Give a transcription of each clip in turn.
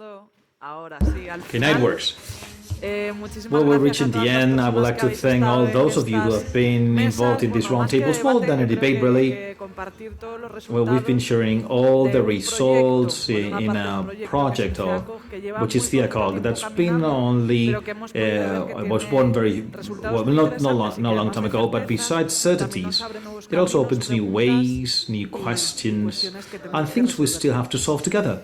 Okay, now it works. Well, we're reaching the end. I would like to thank all those of you who have been involved in this roundtable. It's more than a debate, really. Well, we've been sharing all the results in a project which is CEACOG. That's been only was born very well, not long time ago. But besides certainties, it also opens new ways, new questions, and things we still have to solve together.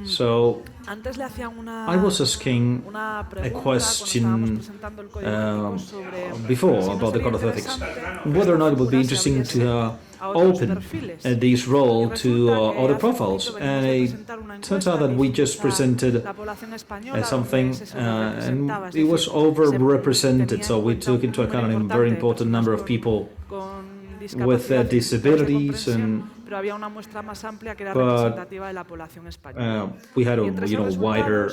So I was asking a question before about the Code of Ethics, whether or not it would be interesting to open this role to other profiles. And it turns out that we just presented something and it was overrepresented, so we took into account a very important number of people with disabilities, but we had a wider.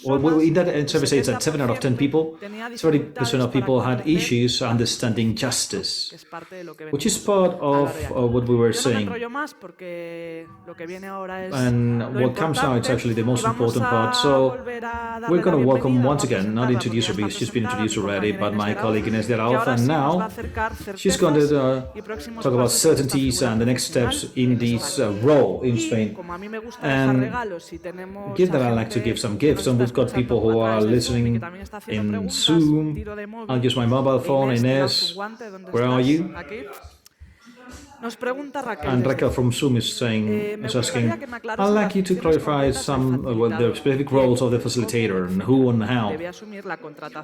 Well, in that survey, it's that 7 out of 10 people, 30% of people had issues understanding justice, which is part of what we were saying. And what comes now, it's actually the most important part. So we're going to welcome once again, not introduce her because she's been introduced already, but my colleague Inés de Arauza, and now she's going to talk about certainties and the next steps in this role in Spain. And given that I like to give some gifts, and we've got people who are listening in Zoom, I'll use my mobile phone. Inés, where are you? And Raquel from Zoom is asking, I'd like you to clarify some the specific roles of the facilitator and who and how.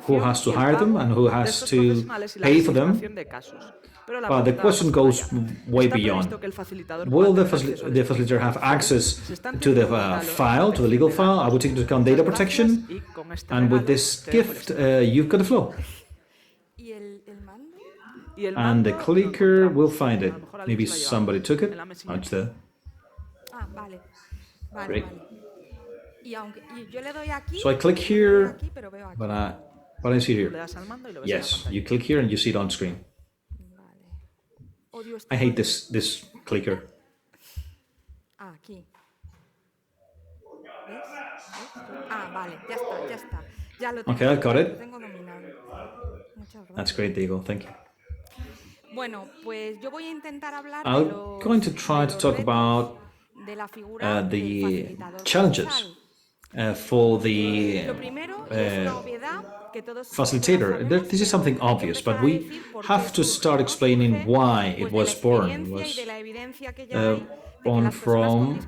Who has to hire them and who has to pay for them? But the question goes way beyond. Will the facilitator have access to the file, to the legal file? I would take into account data protection. And with this gift, you've got the floor. And the clicker will find it. Maybe somebody took it. Oh, it's there. Great. So I click here, but I see it here. Yes, you click here and you see it on screen. I hate this clicker. Okay, I got it. That's great, Diego. Thank you. I'm going to try to talk about the challenges for the facilitator. This is something obvious, but we have to start explaining why it was born. It was born from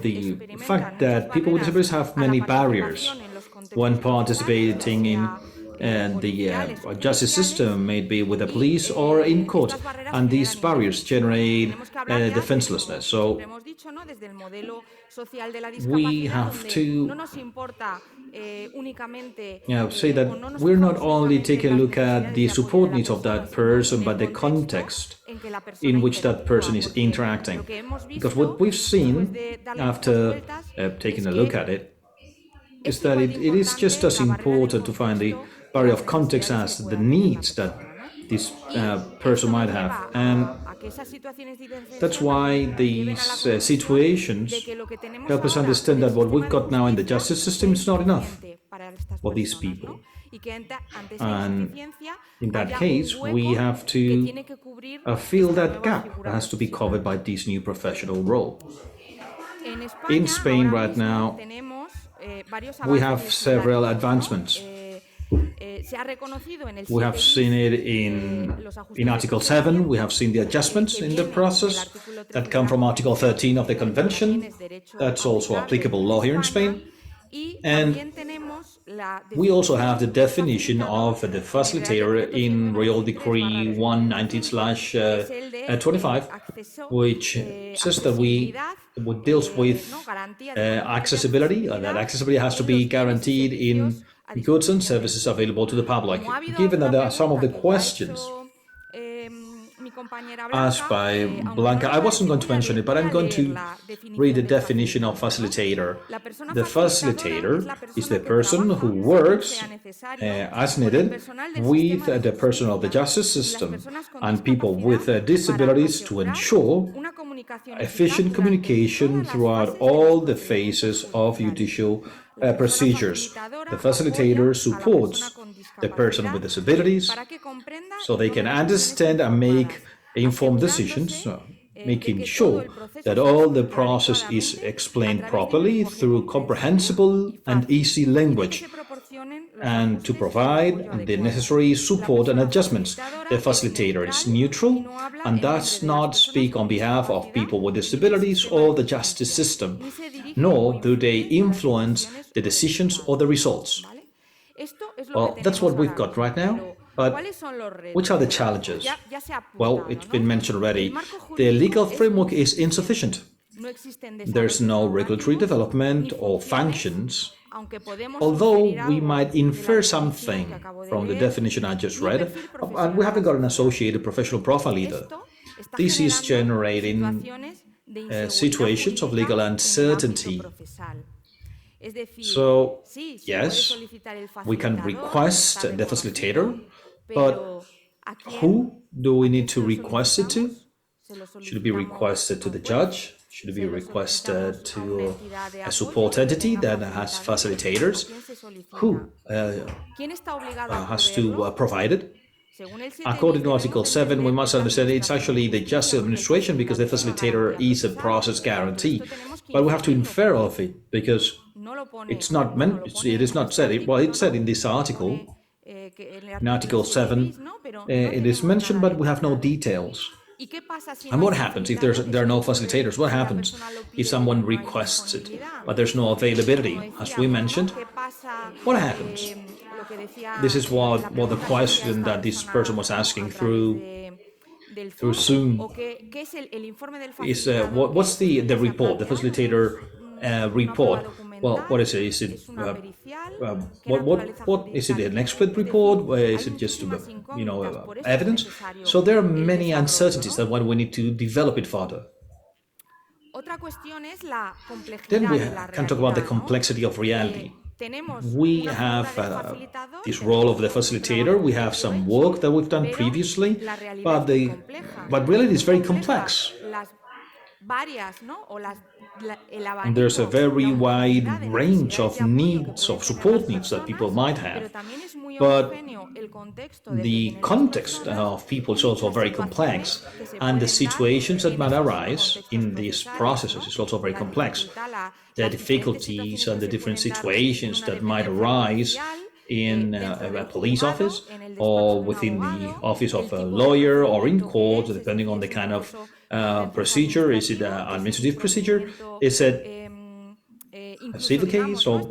the fact that people with disabilities have many barriers when participating in the justice system, maybe with the police or in court, and these barriers generate defenselessness. So we have to say that we're not only taking a look at the support needs of that person, but the context in which that person is interacting. Because what we've seen after taking a look at it is that it is just as important to find the barrier of context as the needs that this person might have. And that's why these situations help us understand that what we've got now in the justice system is not enough for these people. And in that case, we have to fill that gap that has to be covered by this new professional role. In Spain right now, we have several advancements. We have seen it in Article 7. We have seen the adjustments in the process that come from Article 13 of the Convention. That's also applicable law here in Spain. And we also have the definition of the facilitator in Royal Decree 190/25, which says that what deals with accessibility, that accessibility has to be guaranteed in goods and services available to the public. Given that there are some of the questions asked by Blanca, I wasn't going to mention it, but I'm going to read the definition of facilitator. The facilitator is the person who works as needed with the personnel of the justice system and people with disabilities to ensure efficient communication throughout all the phases of judicial procedures. The facilitator supports the person with disabilities so they can understand and make informed decisions, making sure that all the process is explained properly through comprehensible and easy language, and to provide the necessary support and adjustments. The facilitator is neutral and does not speak on behalf of people with disabilities or the justice system, nor do they influence the decisions or the results. Well, that's what we've got right now. But which are the challenges? Well, it's been mentioned already. The legal framework is insufficient. There's no regulatory development or functions, although we might infer something from the definition I just read, and we haven't got an associated professional profile either. This is generating situations of legal uncertainty. So, yes, we can request the facilitator, but who do we need to request it to? Should it be requested to the judge? Should it be requested to a support entity that has facilitators? Who has to provide it? According to Article 7, we must understand it's actually the justice administration because the facilitator is a process guarantee. But we have to infer of it because it's not meant, it is not said. Well, it's said in this article, in Article 7, it is mentioned, but we have no details. And what happens if there are no facilitators? What happens if someone requests it, but there's no availability? As we mentioned, what happens? This is what the question that this person was asking through Zoom is what's the report, the facilitator report? Well, what is it? Is it what is it? An expert report? Is it just evidence? So there are many uncertainties that we need to develop it further. Then we can talk about the complexity of reality. We have this role of the facilitator. We have some work that we've done previously, but reality is very complex. And there's a very wide range of needs, of support needs that people might have. But the context of people is also very complex, and the situations that might arise in these processes is also very complex. The difficulties and the different situations that might arise in a police office or within the office of a lawyer or in court, depending on the kind of procedure. Is it an administrative procedure? Is it a civil case? Or,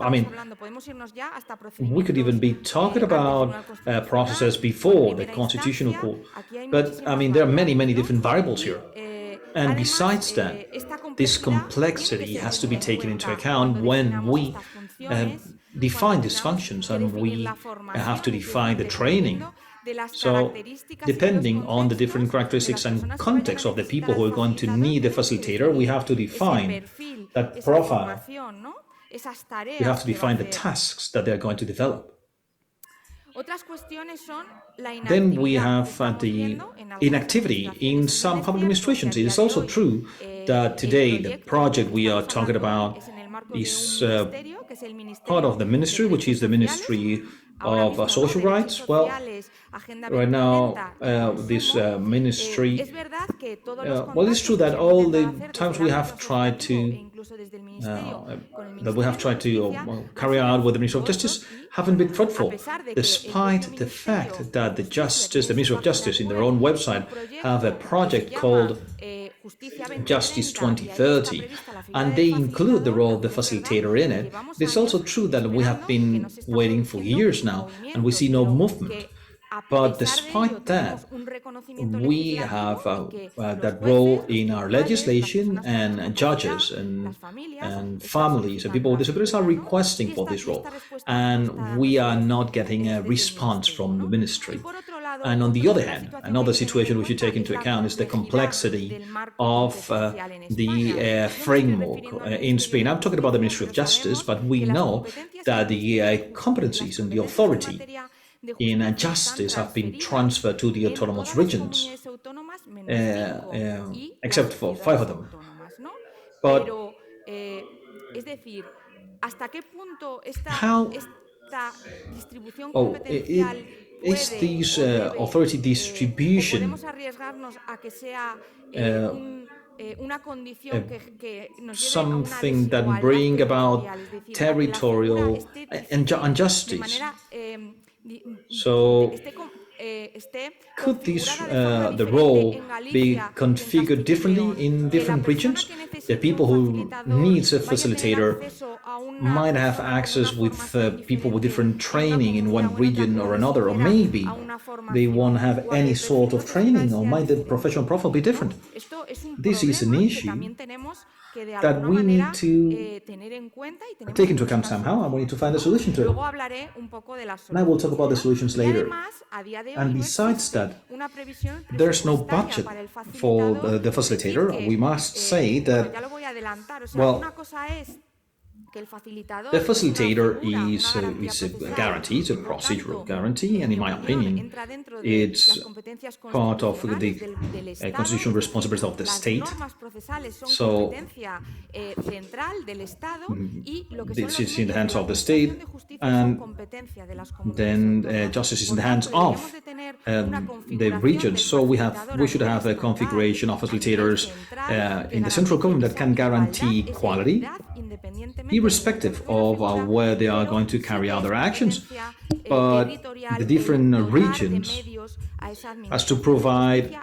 we could even be talking about processes before the Constitutional Court. But, there are many, many different variables here. And besides that, this complexity has to be taken into account when we define these functions, and we have to define the training. So, depending on the different characteristics and context of the people who are going to need the facilitator, we have to define that profile. We have to define the tasks that they are going to develop. Then we have the inactivity in some public administrations. It is also true that today the project we are talking about is part of the ministry, which is the Ministry of Social Rights. Well, right now, this ministry, it's true that all the times we have tried to carry out with the Ministry of Justice haven't been fruitful, despite the fact that the Ministry of Justice in their own website have a project called Justice 2030, and they include the role of the facilitator in it. It's also true that we have been waiting for years now, and we see no movement. But despite that, we have that role in our legislation, and judges and families and people with disabilities are requesting for this role. And we are not getting a response from the ministry. And on the other hand, another situation we should take into account is the complexity of the framework in Spain. I'm talking about the Ministry of Justice, but we know that the competencies and the authority in justice have been transferred to the autonomous regions. except for 5 of them. But how is this authority distribution something that bring about territorial injustice? So could this the role be configured differently in different regions? The people who needs a facilitator might have access with people with different training in one region or another, or maybe they won't have any sort of training, or might the professional profile be different? This is an issue that we need to take into account somehow, and we need to find a solution to it. And I will talk about the solutions later. And besides that, there's no budget for the facilitator. We must say that, well, the facilitator is a guarantee, it's a procedural guarantee, and in my opinion, it's part of the constitutional responsibility of the state. So this is in the hands of the state, and then justice is in the hands of the regions. So we should have a configuration of facilitators in the central government that can guarantee quality, irrespective of where they are going to carry out their actions. But the different regions has to provide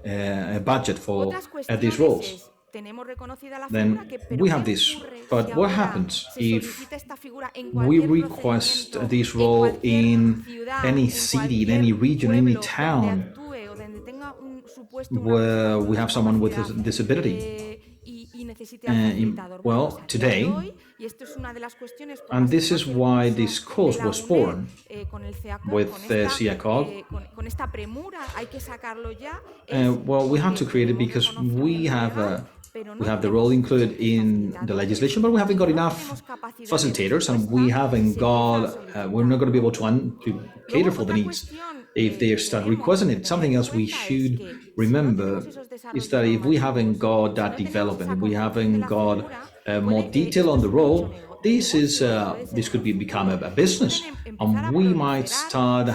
a budget for these roles. Then we have this. But what happens if we request this role in any city, in any region, in any town where we have someone with a disability? Well, today, and this is why this course was born with CEACOG. Well, we have to create it because we have the role included in the legislation, but we haven't got enough facilitators, and we're not going to be able to cater for the needs if they start requesting it. Something else we should remember is that if we haven't got that development, if we haven't got more detail on the role, this could become a business, and we might start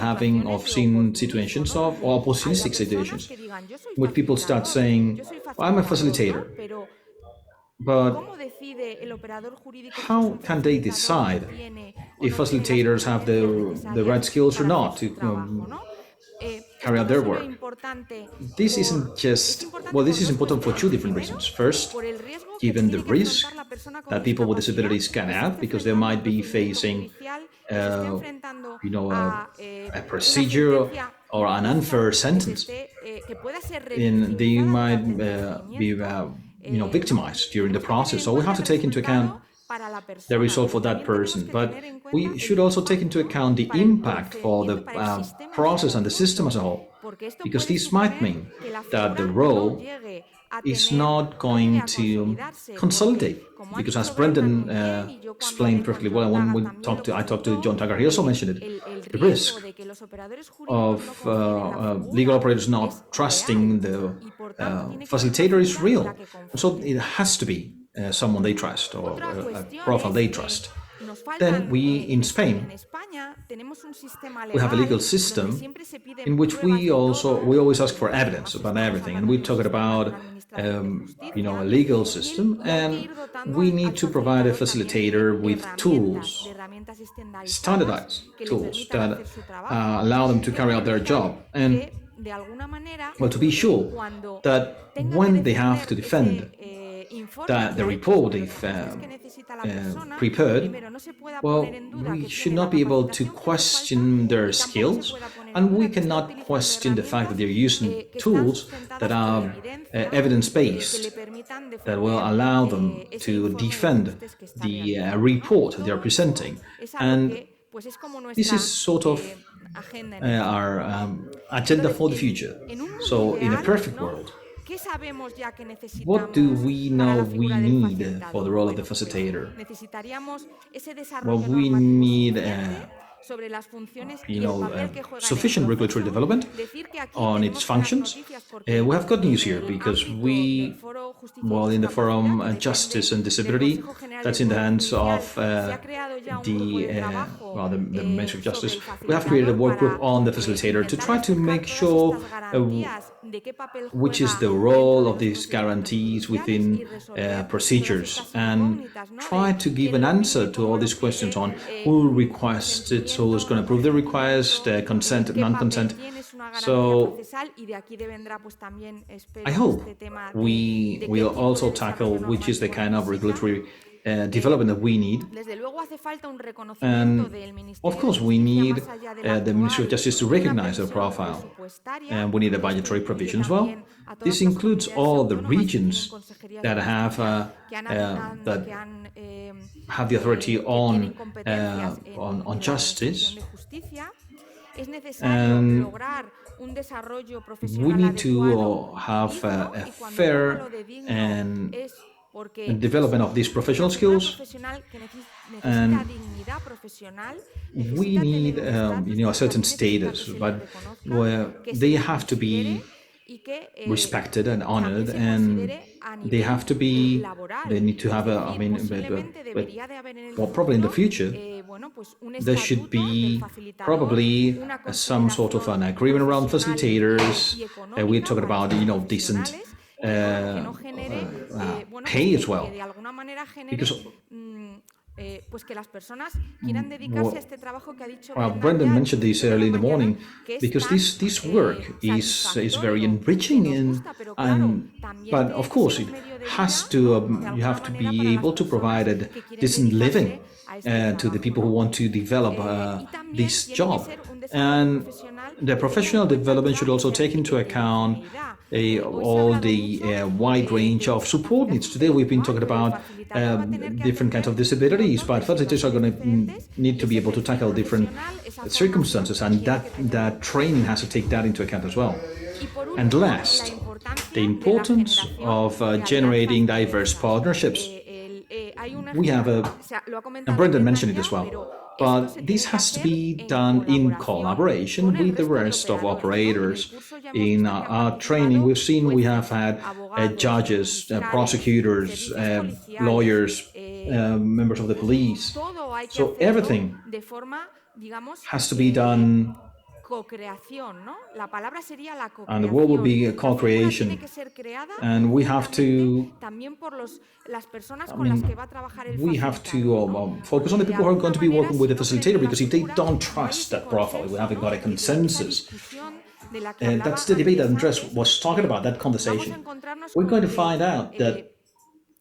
seeing situations of opportunistic situations, where people start saying, "I'm a facilitator," but how can they decide if facilitators have the right skills or not to carry out their work? This is important for two different reasons. First, given the risk that people with disabilities can have, because they might be facing a procedure or an unfair sentence, and they might be victimized during the process. So we have to take into account the result for that person, but we should also take into account the impact for the process and the system as a whole, because this might mean that the role is not going to consolidate, because as Brendan explained perfectly well when I talked to John Taggart, he also mentioned it, the risk of legal operators not trusting the facilitator is real. So it has to be someone they trust, or a profile they trust. Then in Spain, we have a legal system in which we always ask for evidence about everything, and we talk about a legal system, and we need to provide a facilitator with tools, standardized tools that allow them to carry out their job, and to be sure that when they have to defend the report they've prepared, we should not be able to question their skills, and we cannot question the fact that they're using tools that are evidence-based, that will allow them to defend the report they're presenting. And this is sort of our agenda for the future. So in a perfect world, what do we know we need for the role of the facilitator? Well, we need sufficient regulatory development on its functions. We have good news here because in the forum Justice and Disability, that's in the hands of the Ministry of Justice, we have created a work group on the facilitator to try to make sure which is the role of these guarantees within procedures and try to give an answer to all these questions on who requests it, who's going to approve the request, consent, non-consent. So I hope we will also tackle which is the kind of regulatory development that we need. And of course, we need the Ministry of Justice to recognize their profile. And we need a budgetary provision as well. This includes all the regions that have the authority on justice. And we need to have a fair and development of these professional skills, and we need a certain status, but they have to be respected and honored, and they need to have probably in the future there should be probably some sort of an agreement around facilitators. We're talking about decent pay as well, because Brendan mentioned this early in the morning, because this work is very enriching, but of course it has to you have to be able to provide a decent living to the people who want to develop this job. And the professional development should also take into account all the wide range of support needs. Today we've been talking about different kinds of disabilities, but facilitators are going to need to be able to tackle different circumstances, and that training has to take that into account as well. And last, the importance of generating diverse partnerships. We have and Brendan mentioned it as well, but this has to be done in collaboration with the rest of operators. In our training, we have had judges, prosecutors, lawyers, members of the police. So everything has to be done, and the word will be a co-creation. And we have to focus on the people who are going to be working with the facilitator, because if they don't trust that profile, we haven't got a consensus. That's the debate that Andres was talking about, that conversation. We're going to find out that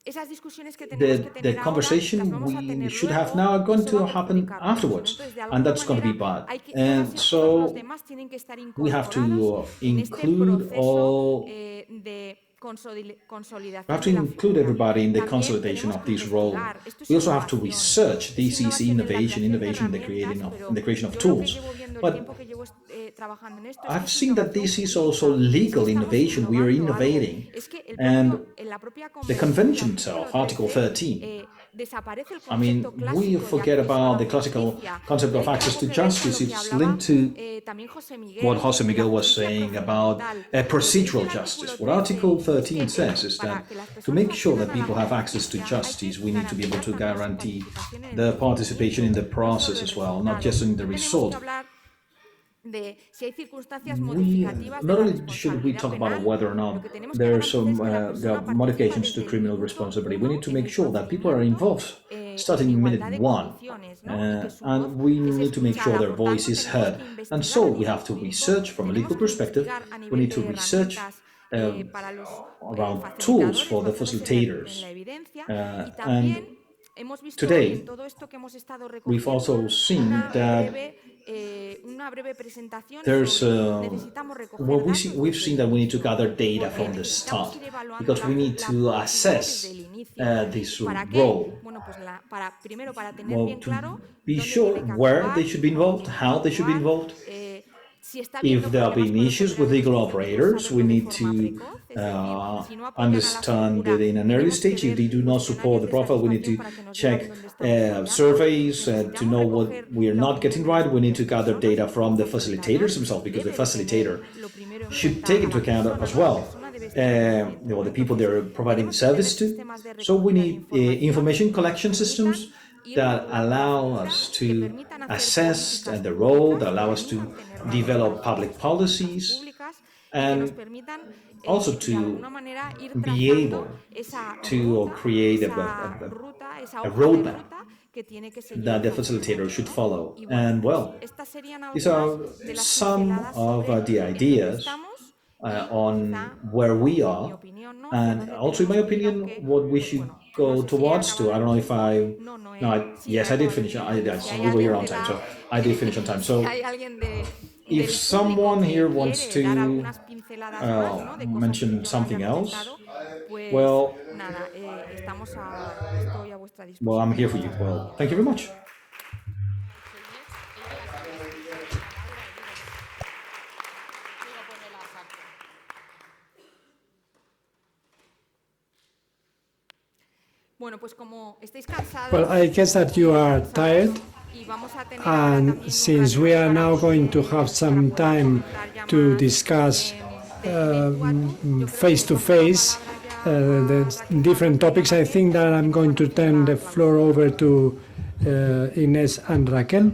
the conversation we should have now are going to happen afterwards, and that's going to be bad. And so we have to include everybody in the consolidation of this role. We also have to research. This is innovation in the creation of tools. But I've seen that this is also legal innovation. We are innovating. And the convention itself, Article 13, we forget about the classical concept of access to justice. It's linked to what José Miguel was saying about procedural justice. What Article 13 says is that to make sure that people have access to justice, we need to be able to guarantee the participation in the process as well, not just in the result. Not only should we talk about whether or not there are modifications to criminal responsibility, we need to make sure that people are involved starting minute one, and we need to make sure their voice is heard. And so we have to research from a legal perspective. We need to research around tools for the facilitators. And today, we've also seen that we've seen that we need to gather data from the start, because we need to assess this role. To be sure where they should be involved, how they should be involved, If there have been issues with legal operators, we need to understand that in an early stage, if they do not support the profile, we need to check surveys to know what we are not getting right. We need to gather data from the facilitators themselves, because the facilitator should take into account as well the people they're providing the service to. So we need information collection systems that allow us to assess the role, that allow us to develop public policies, and also to be able to create a roadmap that the facilitator should follow. And well, these are some of the ideas on where we are, and also, in my opinion, what we should go towards to. I don't know if yes, I did finish. We were here on time, so I did finish on time. So if someone here wants to mention something else, well, I'm here for you. Well, thank you very much. Well, I guess that you are tired, and since we are now going to have some time to discuss face-to-face the different topics, I think that I'm going to turn the floor over to Ines and Raquel.